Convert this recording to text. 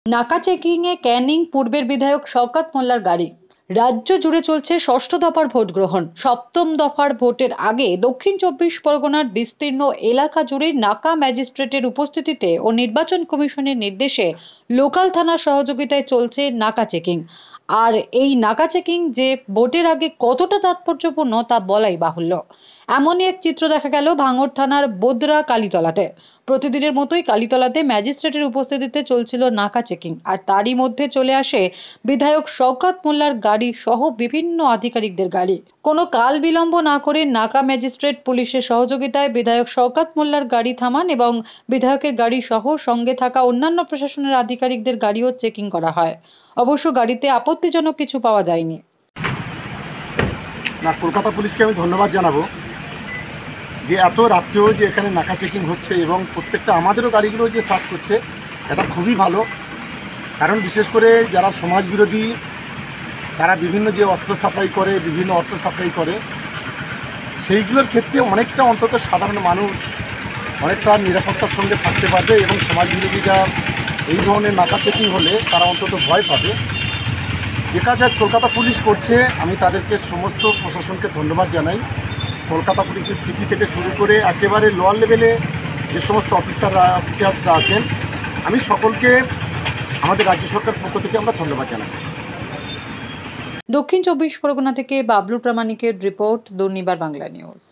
নাকা চেকিংয়ে ক্যানিং পূর্বের বিধায়ক শওকত মোল্লার গাড়ি। রাজ্য জুড়ে চলছে ষষ্ঠ দফার ভোট গ্রহণ। সপ্তম দফার ভোটের আগে দক্ষিণ চব্বিশ পরগনার বিস্তীর্ণ এলাকা জুড়ে নাকা ম্যাজিস্ট্রেটের উপস্থিতিতে ও নির্বাচন কমিশনের নির্দেশে লোকাল থানার সহযোগিতায় চলছে নাকা চেকিং। আর এই নাকা চেকিং যে ভোটের আগে কতটা তাৎপর্যপূর্ণ তা বলাই বাহুল্য। এমনই এক চিত্র দেখা গেল ভাঙড় থানার বোদরা কালীতলাতে। প্রতিদিনের মতোই কালীতলাতে ম্যাজিস্ট্রেটের উপস্থিতিতে চলছিল নাকা চেকিং, আর তারই মধ্যে চলে আসে বিধায়ক শওকত মোল্লার গাড়ি সহ বিভিন্ন আধিকারিকদের গাড়ি। কোনো কাল বিলম্ব না করে নাকা ম্যাজিস্ট্রেট পুলিশের সহযোগিতায় বিধায়ক শওকত মোল্লার গাড়ি থামান এবং বিধায়কের গাড়ি সহ সঙ্গে থাকা অন্যান্য প্রশাসনের আধিকারিকদের গাড়িও চেকিং করা হয়। অবশ্য গাড়িতে আপত্তিজনক কিছু পাওয়া যায়নি। না, কলকাতা পুলিশকে আমি ধন্যবাদ জানাবো যে এত রাত্রেও যে এখানে নাকা চেকিং হচ্ছে এবং প্রত্যেকটা আমাদেরও গাড়িগুলো যে সার্চ করছে, এটা খুবই ভালো। কারণ বিশেষ করে যারা সমাজ বিরোধী, তারা বিভিন্ন যে অস্ত্র সাপ্লাই করে, বিভিন্ন অর্থ সাপ্লাই করে, সেইগুলোর ক্ষেত্রে অনেকটা অন্তত সাধারণ মানুষ অনেকটা নিরাপত্তার সঙ্গে থাকতে পারবে এবং সমাজ বিরোধীরা এই ধরনের নাকা চেকিং হলে তারা অন্তত ভয় পাবে। যে কাজ আজ কলকাতা পুলিশ করছে, আমি তাদেরকে সমস্ত প্রশাসনকে ধন্যবাদ জানাই। কলকাতা পুলিশের সিপি থেকে শুরু করে একেবারে লোয়ার লেভেলে যে সমস্ত অফিসার্সরা আছেন, আমি সকলকে আমাদের রাজ্য সরকার পক্ষ থেকে আমরা ধন্যবাদ জানাচ্ছি। দক্ষিণ চব্বিশ পরগনা থেকে বাবলু প্রামাণিকের রিপোর্ট, দুর্নিবার বাংলা নিউজ।